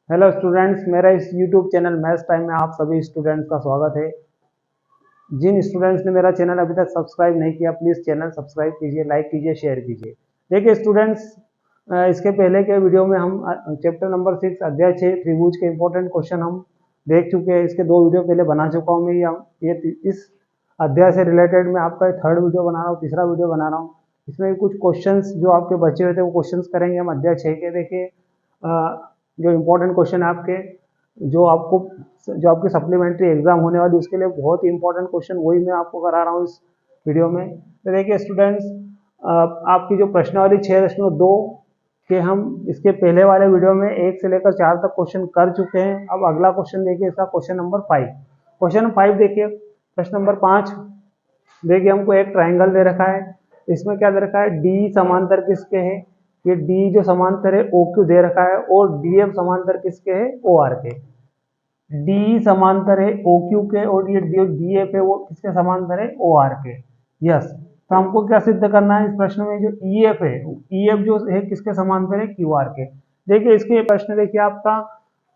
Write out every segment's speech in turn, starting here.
Hello students, मेरा इस YouTube channel maths time में आप सभी स्टूडेंट्स का स्वागत है। जिन स्टूडेंट्स ने मेरा चैनल अभी तक सब्सक्राइब नहीं किया, प्लीज़ चैनल सब्सक्राइब कीजिए, लाइक कीजिए, शेयर कीजिए। देखिए स्टूडेंट्स, इसके पहले के वीडियो में हम चैप्टर नंबर 6 अध्याय 6 त्रिभुज के इंपॉर्टेंट क्वेश्चन हम देख चुके हैं। इसके 2 वीडियो पहले बना चुका हूँ मैं। ये इस अध्याय से रिलेटेड मैं आपका थर्ड वीडियो बना रहा हूँ, तीसरा वीडियो बना रहा हूँ। इसमें भी कुछ क्वेश्चंस जो आपके बचे हुए थे वो क्वेश्चंस करेंगे हम अध्याय 6 के। देखिए जो इम्पोर्टेंट क्वेश्चन है आपके, जो आपकी सप्लीमेंट्री एग्जाम होने वाली उसके लिए बहुत ही इंपॉर्टेंट क्वेश्चन, वही मैं आपको करा रहा हूँ इस वीडियो में। तो देखिए स्टूडेंट्स, आपकी जो प्रश्नावली 6.2 के हम इसके पहले वाले वीडियो में 1 से लेकर 4 तक क्वेश्चन कर चुके हैं। अब अगला क्वेश्चन देखिए, इसका क्वेश्चन नंबर 5। क्वेश्चन 5 देखिए, प्रश्न नंबर 5 देखिए, हमको एक ट्राइंगल दे रखा है। इसमें क्या दे रखा है, डी समांतर किसके है, ये डी जो समांतर है ओ क्यू दे रखा है, और डी एफ समांतर किसके है, ओ आर के। डी समांतर है ओ क्यू के, और ये डी एफ है वो किसके समांतर है, ओ आर के। यस, तो हमको क्या सिद्ध करना है इस प्रश्न में, जो ई एफ है, ई एफ जो है किसके समांतर है, क्यू आर के। देखिए इसके प्रश्न देखिए आपका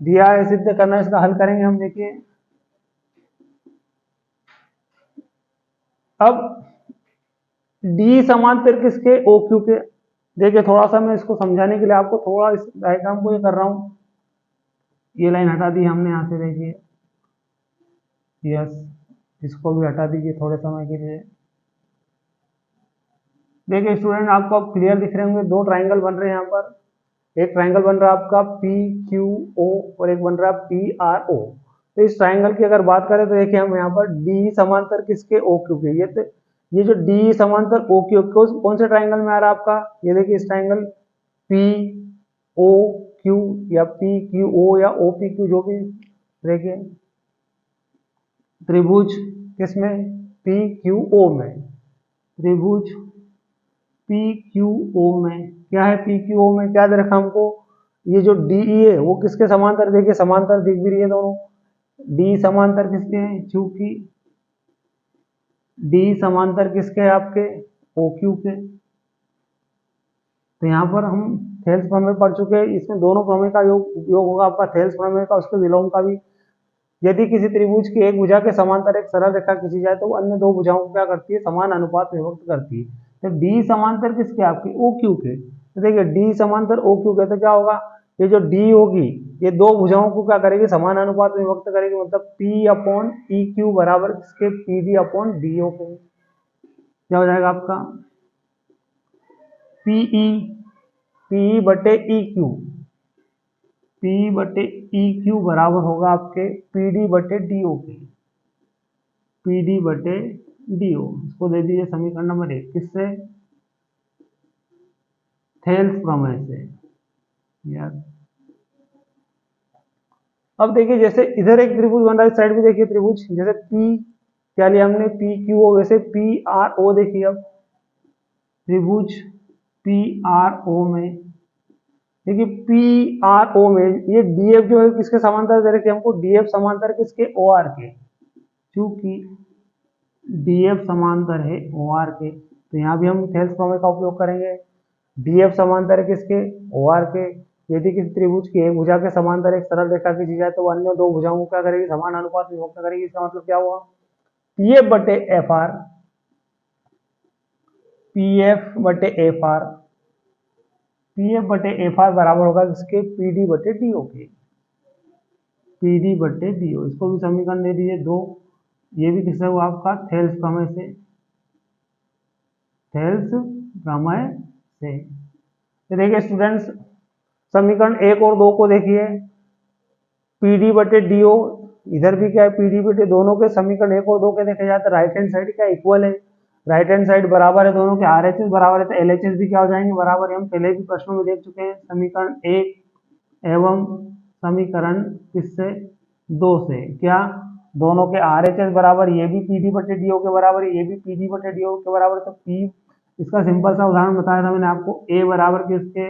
दिया है, सिद्ध करना है, इसका हल करेंगे हम। देखिए अब डी समांतर किसके, ओ क्यू के। देखिए थोड़ा सा मैं इसको समझाने के लिए आपको थोड़ा इस डायग्राम को ये कर रहा हूँ। ये लाइन हटा दी हमने यहाँ से, देखिए। यस, इसको भी हटा दीजिए थोड़े समय के लिए। देखिए स्टूडेंट, आपको अब क्लियर दिख रहे होंगे, 2 ट्राइंगल बन रहे हैं यहाँ पर। एक ट्राइंगल बन रहा है आपका पी क्यू ओ, और एक बन रहा है पी आर ओ। तो इस ट्राइंगल की अगर बात करें तो देखिए हम यहाँ पर डी समांतर किसके, ओ क्यू के। ये जो डी समांतर ओ क्यू कौन से ट्राइंगल में आ रहा है आपका, ये देखिए इस ट्राइंगल पी ओ क्यू, या पी क्यू ओ, या ओ पी क्यू, जो भी। देखिए त्रिभुज किसमें, पी क्यू ओ में। त्रिभुज पी क्यू ओ में क्या है, पी क्यू ओ में क्या दे रखा हमको, ये जो डी ई है वो किसके समांतर, देखिए समांतर दिख भी रही है दोनों। डी समांतर किसके हैं, चूंकि डी समांतर किसके हैं आपके, ओ क्यू के। तो यहाँ पर हम थेल्स प्रमेय पढ़ चुके हैं। इसमें दोनों प्रमेय का योग होगा आपका, थेल्स प्रमेय का, उसके विलोम का भी। यदि किसी त्रिभुज की एक भुजा के समांतर एक सरल रेखा खींची जाए तो वो अन्य 2 भुजाओं को क्या करती है, समान अनुपात में विभक्त करती है। तो डी समांतर किसके, आपकी ओ क्यू के। तो देखिए डी समांतर ओ क्यू के, तो क्या होगा, ये जो डी होगी ये 2 भुजाओं को क्या करेगी, समान अनुपात में विभक्त करेगी। मतलब पी अपॉन ई क्यू बराबर किसके, P D upon D O K. क्या हो जाएगा आपका, पीई, पी बटे ई क्यू, पी बटे ई क्यू बराबर होगा आपके पी डी बटे डी ओ के। पी डी बटे डी ओ, इसको दे दीजिए समीकरण नंबर 1, किससे, थेल्स प्रमेय से। यार अब देखिए, जैसे इधर एक त्रिभुज बन रहा है, इस साइड भी देखिए त्रिभुज, जैसे पी क्या लिया हमने, पी क्यू ओ, वैसे पी आर ओ। देखिए अब त्रिभुज पी आर ओ में, देखिए पी आर ओ में ये डी एफ जो है किसके समांतर दे रखे हमको, डी एफ समांतर किसके, ओ आर के। चूंकि डी एफ समांतर है ओ आर के, तो यहाँ भी हम थेल्स प्रमेय का उपयोग करेंगे। डी एफ समांतर किसके, ओ आर के। यदि किसी त्रिभुज की एक भुजा के समांतर एक सरल रेखा खींची जाए तो वो अन्य 2 भुजाओं को क्या करेगी, समान अनुपात में विभक्त करेगी। इसका मतलब क्या हुआ, पी एफ बटे एफ आर, पी एफ बटे एफ आर, पी एफ बटे एफ आर बराबर होगा किसके, पी डी बटे डी ओ के। पी डी बटे डी ओ, इसको भी समीकरण दे दीजिए 2। ये भी किससे हुआ आपका, थेल्स प्रमेय से। थेल्स प्रमेय से। तो देखिए स्टूडेंट्स, समीकरण 1 और 2 को देखिए, पी डी बटे डी ओ, इधर भी क्या है, पी डी बटे, दोनों के समीकरण 1 और 2 के देखे जाते, राइट हैंड साइड क्या इक्वल है, राइट हैंड साइड बराबर है दोनों के, आर एच एस बराबर है, तो एल एच एस भी क्या हो जाएंगे, बराबर है। हम पहले भी प्रश्नों में देख चुके हैं, समीकरण 1 एवं समीकरण किससे, 2 से, क्या, दोनों के आर एच एस बराबर, ये भी पी डी बटे डी ओ के बराबर है, ये भी पी डी बटे डी ओ के बराबर। तो पी, इसका सिंपल सा उदाहरण बताया था मैंने आपको, ए बराबर किसके,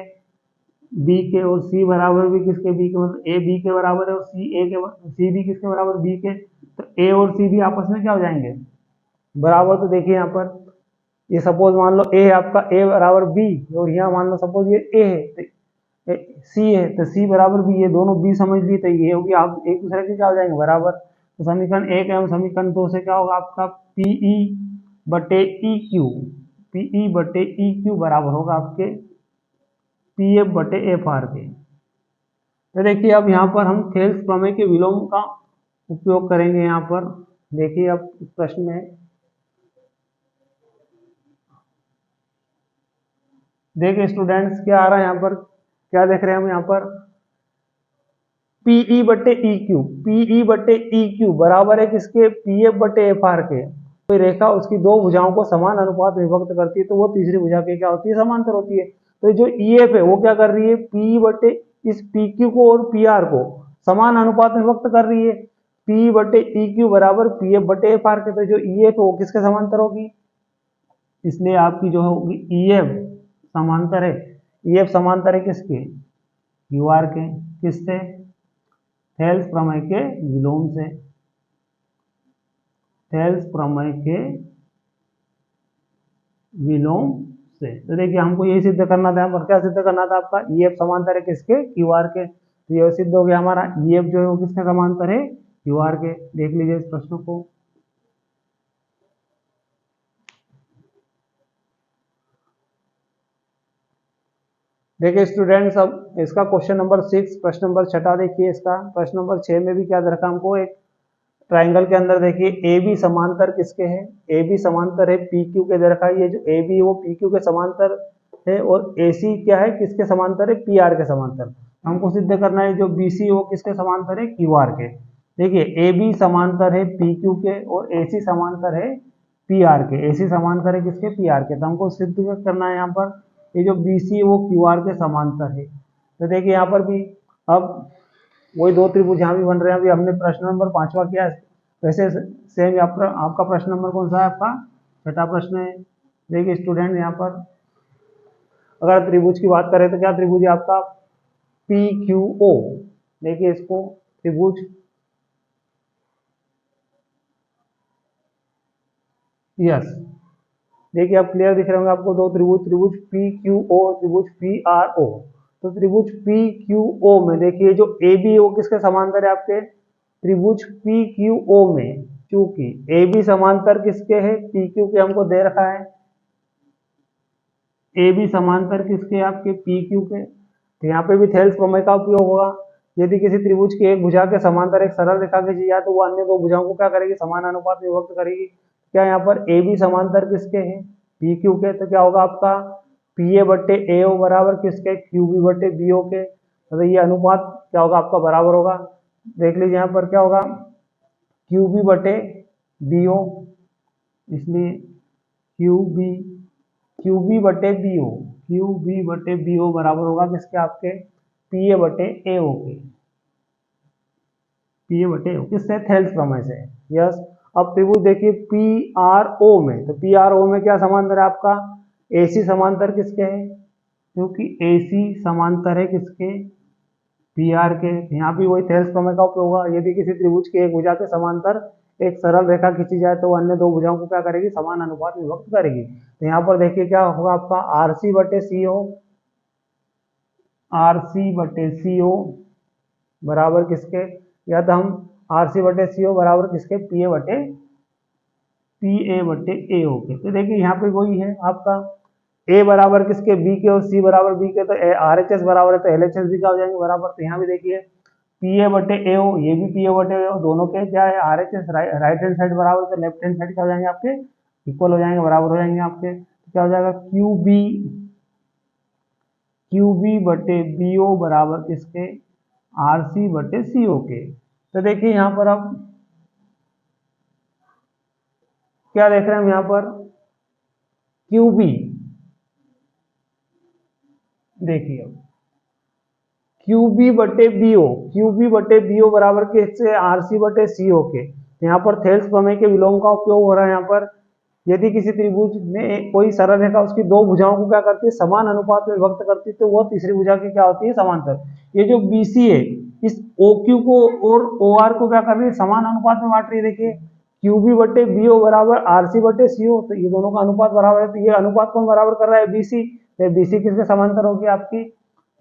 बी के, और सी बराबर भी किसके, बी के। मतलब ए बी के बराबर है और सी भी किसके बराबर, बी के। तो ए और सी भी आपस में क्या हो जाएंगे, बराबर। तो देखिए यहाँ पर, ये सपोज मान लो ए है आपका, ए बराबर बी, और यहाँ मान लो सपोज ये ए है, तो सी है तो सी बराबर बी, ये दोनों बी समझ लिए तो ये होगी, आप एक दूसरे के क्या हो जाएंगे बराबर। तो समीकरण 1 एवं समीकरण 2 से क्या होगा आपका पीई बटे ई क्यू, पीई बटे ई क्यू बराबर होगा आपके पी एफ बटे एफ आर के। तो देखिए अब यहाँ पर हम थेल्स प्रमेय के विलोम का उपयोग करेंगे। यहाँ पर देखिए अब इस प्रश्न में देखिए स्टूडेंट्स क्या आ रहा है, यहाँ पर क्या देख रहे हैं हम यहाँ पर पीई बटे ई क्यू, पीई बटे ई क्यू बराबर है किसके पी एफ बटे एफ आर के। कोई रेखा उसकी दो भुजाओं को समान अनुपात में विभक्त करती है तो वो तीसरी भुजा की क्या होती है समांतर होती है। तो जो ई एफ है वो क्या कर रही है पी बटे इस पी क्यू को और पी आर को समान अनुपात में विभक्त कर रही है, पी बटे ई क्यू बराबर पी एफ बटे एफ आर के। तो जो ई एफ है वो किसके समांतर होगी, इसलिए आपकी जो होगी ई एफ समांतर है, ई एफ समांतर है किसके क्यू आर के, किससे थेल्स प्रमेय के विलोम से, थेल्स प्रमेय के विलोम से। तो देखिए हमको यही सिद्ध करना था, पर क्या सिद्ध करना था आपका ई एफ समांतर है किसके क्यू आर के। तो ये सिद्ध हो गया हमारा ई एफ जो है वो किसके समांतर है क्यू आर के। देख लीजिए इस प्रश्न को। देखिए स्टूडेंट्स अब इसका क्वेश्चन नंबर 6 प्रश्न नंबर 6 देखिए, इसका प्रश्न नंबर 6 में भी क्या दे रखा हमको, एक ट्राइंगल के अंदर देखिए ए बी समांतर किसके हैं, ए बी समांतर है पी क्यू के दे रखा है। ये जो ए बी है वो पी क्यू के समांतर है और ए सी क्या है किसके समांतर है पी आर के समांतर। हमको सिद्ध करना है जो बी सी वो किसके समांतर है क्यू आर के। देखिए ए बी समांतर है पी क्यू के और ए सी समांतर है पी आर के, ए सी समांतर है किसके पी आर के। तो हमको सिद्ध करना है यहाँ पर ये जो बी सी है वो क्यू आर के समांतर है। तो देखिए यहाँ पर भी अब वही दो त्रिभुज यहाँ भी बन रहे हैं। अभी हमने प्रश्न नंबर 5वां किया है, वैसे सेम आपका प्रश्न नंबर कौन सा है, आपका 6ठा प्रश्न है। देखिए स्टूडेंट यहाँ पर अगर त्रिभुज की बात करें तो क्या त्रिभुज है आपका पी क्यू ओ। देखिए इसको त्रिभुज यस, देखिए अब क्लियर दिख रहे होंगे आपको दो त्रिभुज, त्रिभुज पी क्यू ओ, त्रिभुज पी आर ओ। तो त्रिभुज पी क्यू ओ में देखिए जो ए बी ओ किसके समांतर है आपके त्रिभुज पी क्यू ओ में, क्योंकि ए बी समांतर किसके है पी क्यू के हमको दे रखा है, ए बी समांतर किसके आपके पी क्यू के। तो यहाँ पे भी थेल्स प्रमेय का उपयोग होगा। यदि किसी त्रिभुज की एक भुजा के समांतर एक सरल रेखा खींची जाए तो वो अन्य दो भुजाओं को क्या करेगी समान अनुपात में विभक्त करेगी। क्या यहाँ पर ए बी समांतर किसके हैं पी क्यू के, तो क्या होगा आपका पी ए बट्टे ए ओ बराबर किसके क्यू बी बट्टे बी ओ के। तो ये अनुपात क्या होगा आपका बराबर होगा। देख लीजिए यहाँ पर क्या होगा क्यू बी बटे बी ओ, इसलिए क्यू बी बटे बी ओ, क्यू बी बटे बी ओ बराबर होगा किसके आपके पी ए बटे ए ओ के, पी ए बटे ओ किससे थेल्स प्रमेय से। यस अब त्रिभुज देखिए पी आर ओ में, तो पी आर ओ में क्या समांतर है आपका ए सी समांतर किसके है, क्योंकि ए सी समांतर है किसके पी आर के। यहाँ भी वही थेल्स प्रमेय का उपयोग होगा। यदि किसी त्रिभुज के एक भुजा के समांतर एक सरल रेखा खींची जाए तो अन्य दो भुजाओं को क्या करेगी समान अनुपात में विभक्त करेगी। तो यहाँ पर देखिए क्या होगा आपका आर सी बटे सी ओ, आर सी बटे सी ओ बराबर किसके, या तो हम आर सी बटे सी ओ बराबर किसके पी ए बटे ए ओ के। तो देखिए यहाँ पे वही है आपका ए बराबर किसके बी के और सी बराबर बी के, तो आर एच एस बराबर है तो एल एच एस भी क्या हो जाएंगे बराबर। तो यहाँ भी देखिए पी ए बटे ए ओ, ये भी पी ए बटे ए ओ, दोनों के क्या है R H S right hand side बराबर, तो लेफ्ट हैंड साइड क्या हो जाएंगे आपके इक्वल हो जाएंगे बराबर हो जाएंगे आपके। तो क्या हो जाएगा क्यू बी बटे बी ओ बराबर किसके आर सी बटे सी ओ के। तो देखिए यहाँ पर अब क्या देख रहे हैं हम यहाँ पर क्यू बी, देखिए अब क्यू बी बटे बी ओ, क्यू बी बटे बी ओ बराबर किससे आर सी बटे सी ओ के। यहाँ पर थेल्स प्रमेय के विलोम का उपयोग हो रहा है। यहाँ पर यदि किसी त्रिभुज में कोई सरल रेखा उसकी दो भुजाओं को क्या करती है समान अनुपात में विभक्त करती है तो वह तीसरी भुजा की क्या होती है समांतर। ये जो बी सी है इस ओ क्यू को और ओ आर को क्या कर रही है समान अनुपात में बांट रही है। देखिए क्यू बी बटे बी ओ बराबर आर सी बटे सी ओ, तो ये दोनों का अनुपात बराबर है। तो ये अनुपात कौन बराबर कर रहा है बी सी, तो बी सी किसके समांतर होगी आपकी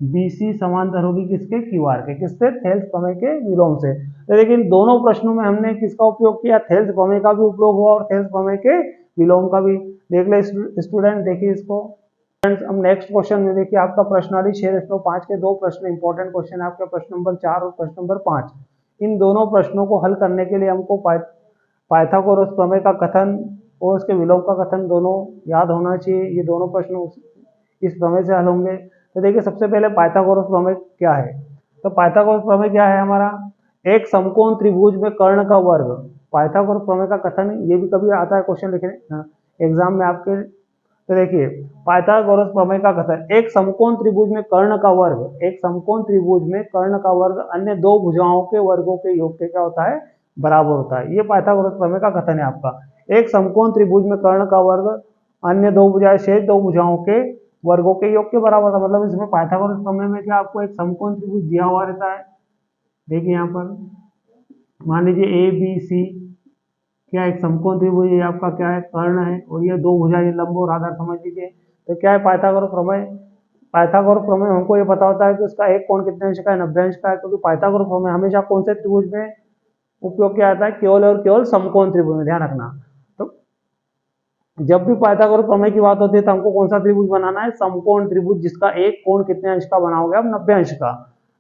BC समांतर होगी किसके, QR के, किससे, थेल्स प्रमेय के विलोम से। तो लेकिन दोनों प्रश्नों में हमने किसका उपयोग किया, थेल्स प्रमेय का भी उपयोग हुआ और थेल्स प्रमेय के विलोम का भी। देख ले स्टूडेंट, देखिए इसको। फ्रेंड्स, हम नेक्स्ट क्वेश्चन में देखिए आपका प्रश्नावली 6/5 के दो प्रश्न इंपॉर्टेंट क्वेश्चन है आपके, प्रश्न नंबर 4 और प्रश्न नंबर 5। इन दोनों प्रश्नों को हल करने के लिए हमको पाइथागोरस प्रमेय का कथन और उसके विलोम का कथन दोनों याद होना चाहिए। ये दोनों प्रश्न इस प्रमेय से हल होंगे। तो देखिए सबसे पहले पाइथागोरस प्रमेय क्या है। तो पाइथागोरस प्रमेय क्या है हमारा, एक समकोण त्रिभुज में कर्ण का वर्ग। पाइथागोरस प्रमेय का कथन, ये भी कभी आता है क्वेश्चन लिखने एग्जाम में आपके। तो देखिए पाइथागोरस प्रमेय का कथन, एक समकोण त्रिभुज में कर्ण का वर्ग, एक समकोण त्रिभुज में कर्ण का वर्ग अन्य दो भुजाओं के वर्गों के योग के क्या होता है, बराबर होता है। ये पाइथागोरस प्रमेय का कथन है आपका। एक समकोण त्रिभुज में कर्ण का वर्ग अन्य दो भुजाएं शेष दो भुजाओं के वर्गों के योग के बराबर था। मतलब इसमें पाइथागोरस प्रमेय में क्या आपको एक समकोण त्रिभुज दिया हुआ रहता है। देखिए यहाँ पर मान लीजिए ABC क्या एक समकोण त्रिभुज, ये आपका क्या है, कर्ण है, और ये दो भुजा, ये लंब और आधार समझ लीजिए। तो क्या है पाइथागोरस प्रमेय, पाइथागोरस प्रमेय हमको ये पता होता है कि उसका एक कोण कितने अंश का है, 90 अंश का है। क्योंकि पाइथागोरस प्रमेय हमेशा कौन से त्रिभुज में उपयोग किया जाता है, केवल और केवल समकोण त्रिभुज में, ध्यान रखना। तो जब भी पाइथागोरस प्रमेय की बात होती है तो हमको कौन सा त्रिभुज बनाना है, समकोण त्रिभुज, जिसका एक कोण कितने अंश का बनाओगे आप, 90 अंश का।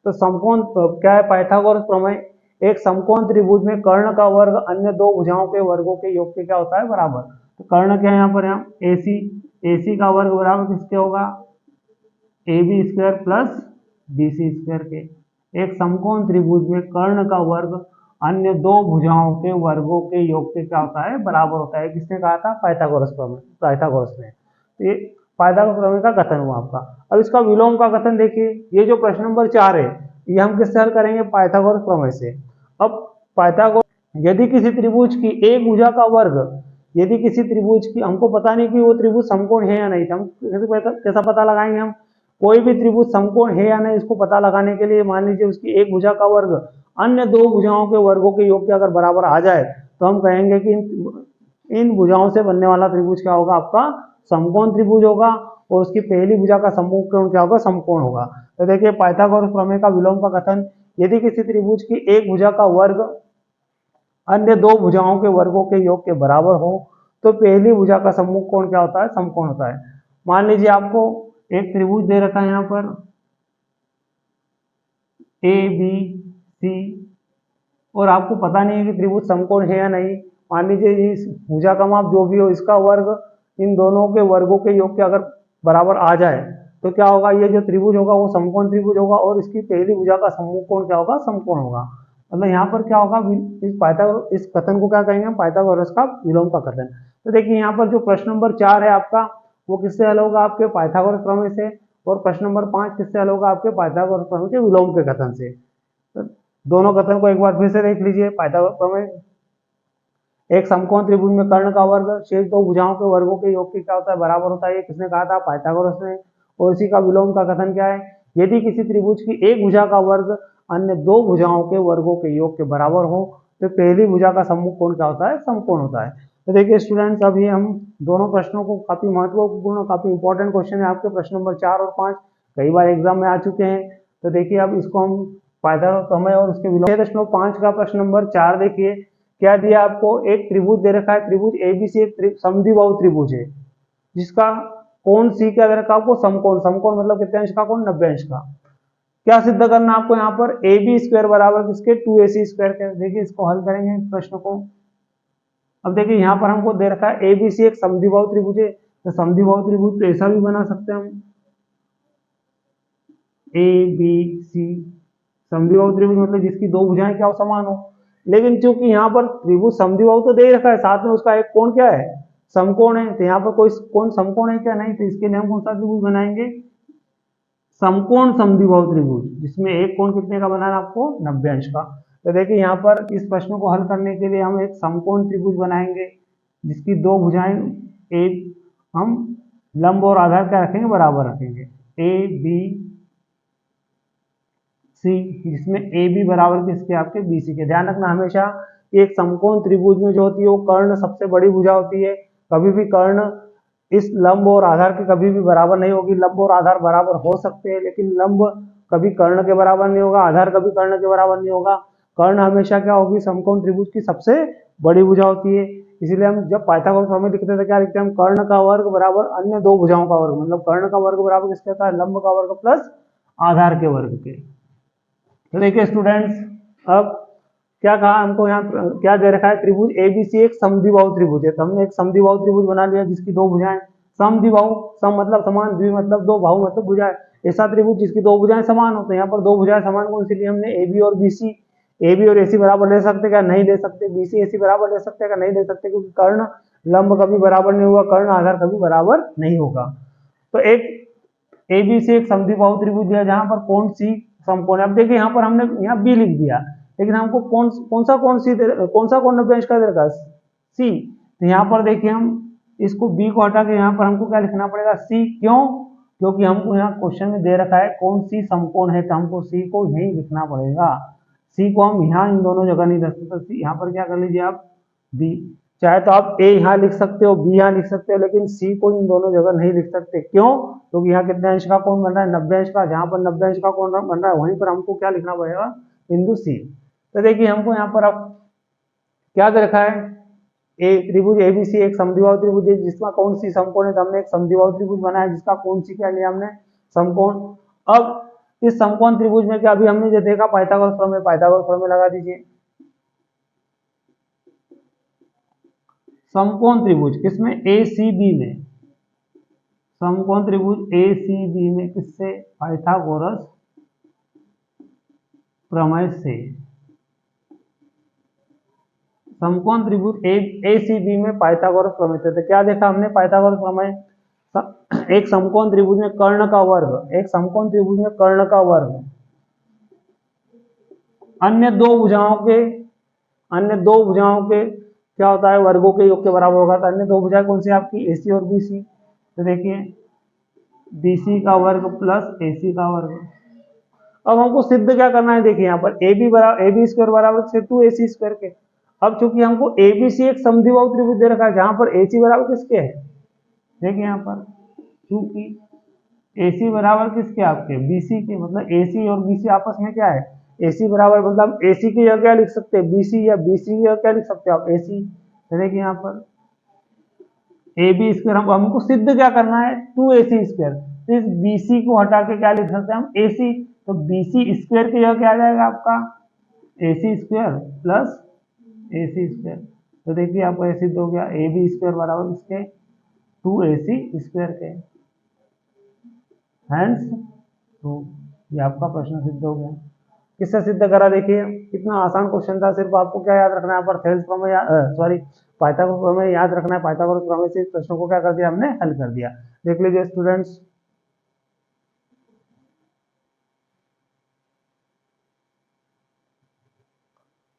तो समकोण क्या है पाइथागोरस प्रमेय, एक समकोण त्रिभुज में कर्ण का वर्ग अन्य दो भुजाओं के वर्गों के योग के क्या होता है, बराबर। तो कर्ण क्या है यहाँ पर, यहाँ AC का वर्ग बराबर किसके होगा, AB square plus BC square के। एक समकोण त्रिभुज में कर्ण का वर्ग अन्य दो भुजाओं के वर्गों के योग के क्या होता है, बराबर होता है। किसने कहा था, पाइथागोरस प्रमेय, पाइथागोरस ने। तो ये पाइथागोरस प्रमेय का कथन हुआ आपका। अब इसका विलोम का कथन देखिए, ये जो प्रश्न नंबर 4 है ये हम किससे हल करेंगे, पाइथागोरस प्रमेय से। अब पाइथागोरस, यदि किसी त्रिभुज की एक भुजा का वर्ग, यदि किसी त्रिभुज की, हमको पता नहीं कि वो त्रिभुज समकोण है या नहीं, हम कैसा पता लगाएंगे, हम कोई भी त्रिभुज समकोण है या नहीं इसको पता लगाने के लिए मान लीजिए उसकी एक भुजा का वर्ग अन्य दो भुजाओं के वर्गों के योग के अगर बराबर आ जाए तो हम कहेंगे कि इन भुजाओं से बनने वाला त्रिभुज क्या होगा, आपका समकोण त्रिभुज होगा, और उसकी पहली भुजा का समकोण क्या होगा, समकोण होगा। तो देखिए पाइथागोरस प्रमेय का विलोम का कथन, यदि किसी त्रिभुज की एक भुजा का वर्ग अन्य दो भुजाओं के वर्गों के योग के बराबर हो तो पहली भुजा का समकोण क्या होता है, समकोण होता है। मान लीजिए आपको एक त्रिभुज दे रखा है यहाँ पर ABC, और आपको पता नहीं है कि त्रिभुज समकोण है या नहीं। मान लीजिए इस भुजा का माप जो भी हो, इसका वर्ग इन दोनों के वर्गों के योग के अगर बराबर आ जाए तो क्या होगा, ये जो त्रिभुज होगा वो समकोण त्रिभुज होगा, और इसकी पहली भुजा का समकोण क्या होगा, समकोण होगा। मतलब यहाँ पर क्या होगा, इस कथन को क्या कहेंगे हम, पाइथागोरस का विलोम का कथन। तो देखिए यहाँ पर जो प्रश्न नंबर 4 है आपका, वो किससे हल होगा, आपके पाइथागोरस प्रमेय से, और प्रश्न नंबर 5 किससे हल होगा, आपके पाइथागोरस प्रमेय के विलोम के कथन से। तो दोनों कथन को एक बार फिर से देख लीजिए। पाइथागोरस प्रमेय, एक समकोण त्रिभुज में कर्ण का वर्ग शेष दो भुजाओं के वर्गों के योग के क्या होता है, बराबर होता है। ये किसने कहा था, पाइथागोरस ने। और इसी का विलोम का कथन क्या है, यदि किसी त्रिभुज की एक भुजा का वर्ग अन्य दो भुजाओं के वर्गों के योग के बराबर हो तो पहली भुजा का सम्मुख क्या होता है, समकोण होता है। तो देखिए स्टूडेंट्स, अभी हम दोनों प्रश्नों को, काफी महत्वपूर्ण काफी इंपॉर्टेंट क्वेश्चन है आपके, प्रश्न नंबर 4 और 5 कई बार एग्जाम में आ चुके हैं। तो देखिए अब इसको हम पाइथागोरस प्रमेय और उसके विलोम 6.5 का प्रश्न नंबर 4 देखिए क्या दिया आपको, एक त्रिभुज दे रखा है, त्रिभुज ABC एक समद्विबाहु त्रिभुज है जिसका कोण C क्या दे रखा है आपको, समकोण। समकोण मतलब कितने अंश का कोण, 90 अंश का। क्या सिद्ध करना आपको यहाँ पर, AB स्क्वायर बराबर किसके, 2AC स्क्वायर के। देखिए इसको हल करेंगे इस प्रश्न को। अब देखिए यहाँ पर हमको दे रखा है ABC एक समद्विबाहु त्रिभुज है, तो समद्विबाहु त्रिभुज तो ऐसा भी बना सकते हैं हम, ABC समद्विबाहु त्रिभुज मतलब जिसकी दो भुजाएं क्या हो, समान हो। लेकिन चूंकि यहाँ पर त्रिभुज समद्विबाहु तो दे रखा है, साथ में उसका एक कोण क्या है, समकोण है। तो यहाँ पर कोई कोण समकोण है क्या, नहीं। तो इसके लिए हम कौन सा त्रिभुज बनाएंगे, समकोण समद्विबाहु त्रिभुज, जिसमें एक कोण कितने का बनाना आपको, 90 अंश का। तो देखिए यहाँ पर इस प्रश्न को हल करने के लिए हम एक समकोण त्रिभुज बनाएंगे जिसकी दो भुजाएं एक हम लंब और आधार क्या रखेंगे, बराबर रखेंगे, ABC, जिसमें AB बराबर किसके, आपके BC के। ध्यान रखना हमेशा एक समकोण त्रिभुज में जो होती है वो कर्ण सबसे बड़ी भुजा होती है। कभी भी कर्ण इस लंब और आधार के कभी भी बराबर नहीं होगी। लंब और आधार बराबर हो सकते हैं, लेकिन लंब कभी कर्ण के बराबर नहीं होगा, आधार कभी कर्ण के बराबर नहीं होगा। कर्ण हमेशा क्या होगी, समकोण त्रिभुज की सबसे बड़ी भुजा होती है। इसीलिए हम जब पाइथागोरस प्रमेय लिखते थे क्या लिखते हैं हम, कर्ण का वर्ग बराबर अन्य दो भुजाओं का वर्ग, मतलब कर्ण का वर्ग बराबर किसके होता है, लंब का वर्ग प्लस आधार के वर्ग के। तो देखिए स्टूडेंट्स, अब क्या कहा हमको, यहाँ क्या दे रखा है, त्रिभुज एबीसी एक समद्विबाहु त्रिभुज है। तो हमने एक समद्विबाहु त्रिभुज बना लिया जिसकी दो भुजाएं, समद्विबाहु, सम मतलब समान, द्वि मतलब दो, बाहु मतलब भुजाएं। ऐसा त्रिभुज जिसकी दो भुजाएं समान होते हैं। यहाँ पर दो भुजाएं समान कौन सी ली हमने, एबी और बीसी। एबी और एसी बराबर ले सकते क्या, नहीं ले सकते। बीसी एसी बराबर ले सकते क्या, नहीं ले सकते, क्योंकि कर्ण लंब कभी बराबर नहीं होगा, कर्ण आधार कभी बराबर नहीं होगा। तो एक एबीसी एक समद्विबाहु त्रिभुज दिया जहां पर कौन सी समकोण है। अब देखिए यहाँ पर हमने यहाँ बी लिख दिया, लेकिन हमको कौन सा कोण 90 अंश का दे रखा है, सी। तो यहाँ पर देखिए हम इसको बी को हटा के यहाँ पर हमको क्या लिखना पड़ेगा, सी। क्यों, क्योंकि हमको यहाँ क्वेश्चन में दे रखा है कौन सी समकोण है, तो हमको सी को यही लिखना पड़ेगा। सी को हम यहाँ इन दोनों जगह नहीं रख सकते, तो यहाँ पर क्या कर लीजिए आप, बी। चाहे तो आप ए यहाँ लिख सकते हो, बी यहाँ लिख सकते हो, लेकिन सी को इन दोनों जगह नहीं लिख सकते। क्यों, क्योंकि यहाँ कितने अंश का कोण बन रहा है, 90 अंश का। जहाँ पर 90 अंश का कोण बन रहा है वहीं पर हमको क्या लिखना पड़ेगा, बिंदु सी। तो देखिए हमको यहाँ पर अब क्या दे रखा है, एक त्रिभुज एबीसी एक समद्विबाहु त्रिभुज है जिसका कौन सी समकोण है, तो हमने एक समद्विबाहु त्रिभुज बनाया जिसका कौन सी क्या लिया हमने, समकोण। अब इस समकोण त्रिभुज में क्या, अभी हमने जो देखा पाइथागोरस प्रमेय, पाइथागोरस प्रमेय लगा दीजिए। समकोण त्रिभुज किसमें, ए सी बी में, समकोण त्रिभुज ए सी बी में किससे, पाइथागोरस प्रमेय से। समकोण त्रिभुज ए सी बी में पाइथागोरस प्रमेय से। तो क्या देखा हमने, पाइथागोरस प्रमेय, एक समकोण त्रिभुज में कर्ण का वर्ग, एक समकोण त्रिभुज में कर्ण का वर्ग अन्य दो भुजाओं के क्या होता है, वर्गों के योग के बराबर होगा। तो अन्य दो भुजाएं कौन सी आपकी, एसी और बीसी। तो देखिए बीसी का वर्ग प्लस एसी का वर्ग। अब हमको सिद्ध क्या करना है, देखिए यहाँ पर ए बी स्क्वायर बराबर से 2ac स्क्वायर के। अब चूंकि हमको एबीसी एक समद्विबाहु त्रिभुज दे रखा है जहां पर एसी बराबर किसके है, देखिए यहाँ पर चूंकि एसी बराबर किसके, आपके बीसी के, मतलब एसी और बीसी आपस में क्या है, एसी बराबर, मतलब एसी की जगह क्या लिख सकते हैं बीसी, या बीसी की जगह क्या लिख सकते हो आप एसी। देखिए यहाँ पर ए बी स्क्वायर हमको सिद्ध क्या करना है, 2ac स्क्वायर। तो इस बीसी को हटा के क्या लिख सकते हैं हम, एसी। तो बीसी स्क्वायर की जगह क्या आ जाएगा आपका, AC square plus AC square. तो देखिए आपको ये सिद्ध हो गया, ए बी स्क्वायर बराबर किसके, 2ac स्क्वायर के। हैंस तो ये आपका प्रश्न सिद्ध हो गया। किससे सिद्ध करा, देखिए कितना आसान क्वेश्चन था। सिर्फ आपको क्या याद रखना है, पर थेल्स प्रमेय, सॉरी पाइथागोरस प्रमेय याद रखना है। पाइथागोरस प्रमेय से इस प्रश्न को क्या कर दिया हमने, हल कर दिया। देख लीजिए स्टूडेंट्स,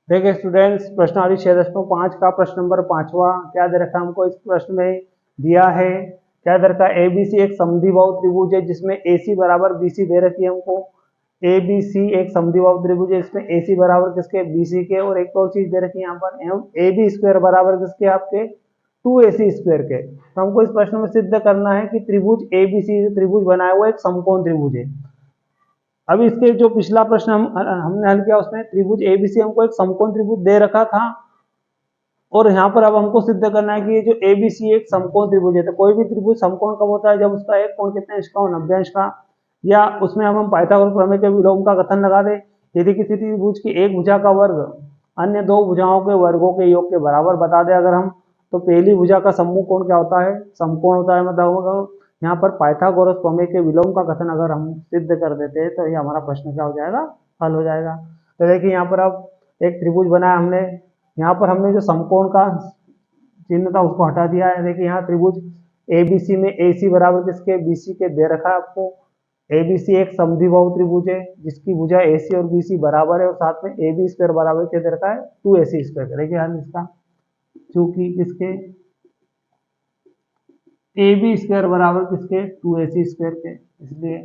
देखिए स्टूडेंट्स, प्रश्नावली 6.5 का प्रश्न नंबर 5वां क्या दे रखा है हमको, इस प्रश्न में दिया है क्या दे रखा है, एबीसी एक समद्विबाहु त्रिभुज है जिसमें एसी बराबर बीसी दे रखी है हमको। एबीसी एक समद्विबाहु त्रिभुज है इसमें एसी बराबर किसके, बीसी के। और एक और चीज दे रखी है यहाँ पर, एवं ए स्क्वायर बराबर किसके, आपके 2ac स्क्वायर के। तो हमको इस प्रश्न में सिद्ध करना है कि त्रिभुज एबीसी जो त्रिभुज बनाया हुआ एक समकोण त्रिभुज है। अभी इसके जो पिछला प्रश्न हमने हल किया उसमें त्रिभुज एबीसी हमको एक समकोण त्रिभुज दे रखा था, और यहाँ पर अब हमको सिद्ध करना है कि ये जो एबीसी एक समकोण त्रिभुज है। तो कोई भी त्रिभुज समकोण कब होता है, जब उसका एक कोण कितने अंश का हो, 90 अंश का। या उसमें अब हम पाइथागोरस प्रमेय के विलोम का कथन लगा दे, यदि किसी त्रिभुज की एक भुजा का वर्ग अन्य दो भुजाओं के वर्गों के योग के बराबर बता दे अगर हम, तो पहली भुजा का समूह कोण क्या होता है, समकोण होता है। मतलब यहाँ पर पाइथागोरस प्रमेय के विलोम का कथन अगर हम सिद्ध कर देते हैं तो ये हमारा प्रश्न क्या हो जाएगा, हल हो जाएगा। तो देखिए यहाँ पर अब एक त्रिभुज बनाया हमने, यहाँ पर हमने जो समकोण का चिन्ह था उसको हटा दिया है। देखिए यहाँ त्रिभुज एबीसी में एसी बराबर किसके, बीसी के दे रखा है आपको। एबीसी एक समद्विबाहु त्रिभुज है जिसकी भुजा एसी और बीसी बराबर है, और साथ में ए बी स्क्वायर बराबर क्या दे रखा है, 2ac स्क्वायर। देखिए हल इसका, चूंकि किसके, ए बी स्क्वायर बराबर किसके, 2ac स्क्वायर के, इसलिए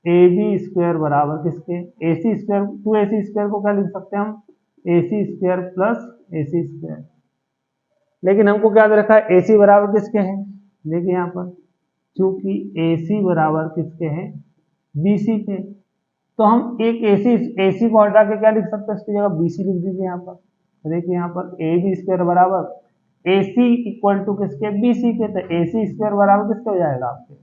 ए बी स्क्वायर बराबर किसके, एसी स्क्वायर, 2ac स्क्वायर को क्या लिख सकते हैं हम, AC square plus AC square. लेकिन हमको क्या दे रखा है, एसी बराबर किसके हैं, देखिए यहाँ पर चूंकि AC बराबर किसके हैं, BC के, तो हम एक AC को हटा के क्या लिख सकते हैं, इसकी जगह BC लिख दीजिए यहाँ पर। तो देखिए यहाँ पर AB स्क्वायर बराबर AC इक्वल टू किसके, BC के, तो AC स्क्वायर बराबर किसके हो जाएगा आपके,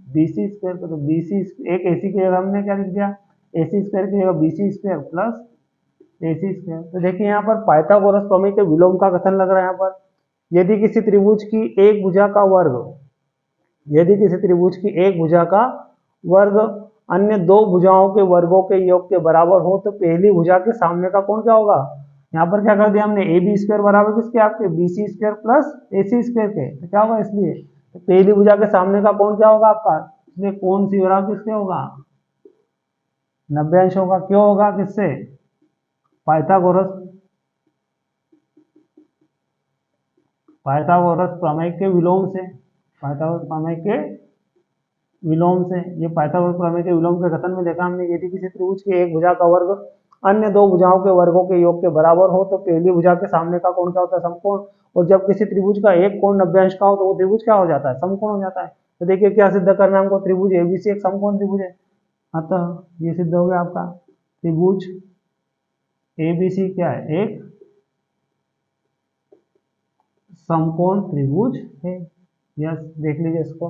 BC स्क्वायर का। तो BC एक AC की जगह हमने क्या लिख दिया, AC स्क्वायर की जगह BC square plus AC square. तो देखिए यहाँ पर पाइथागोरस प्रमेय के विलोम का कथन लग रहा है यहाँ पर। यदि किसी त्रिभुज की एक भुजा का वर्ग, यदि किसी त्रिभुज की एक भुजा का वर्ग अन्य दो भुजाओं के वर्गों के योग के बराबर हो तो पहली भुजा के सामने का कोण क्या होगा। यहाँ पर क्या कर दिया हमने, AB स्क्वायर बराबर किसके, आपके BC square plus AC square के, तो क्या होगा, इसलिए तो पहली भुजा के सामने का कोण क्या होगा आपका, इसलिए कोण C बराबर किसके होगा, 90 अंश होगा। क्यों होगा, किससे, पाइथागोरस प्रमेय के विलोम से, पाइथागोरस प्रमेय के विलोम से। ये पाइथागोरस प्रमेय के विलोम के कथन में देखा हमने, यदि किसी त्रिभुज की एक भुजा का वर्ग अन्य दो भुजाओं के वर्गों के योग के बराबर हो तो पहली भुजा के सामने का कोण क्या होता है, समकोण। और जब किसी त्रिभुज का एक कोण 90 अंश का हो तो वो त्रिभुज क्या हो जाता है, समकोण हो जाता है। तो देखिए क्या सिद्ध करना है हमको, त्रिभुज ABC एक समकोण त्रिभुज है। अतः ये सिद्ध हो गया आपका, त्रिभुज ABC क्या है, एक समकोण त्रिभुज है। यस, देख लीजिए इसको।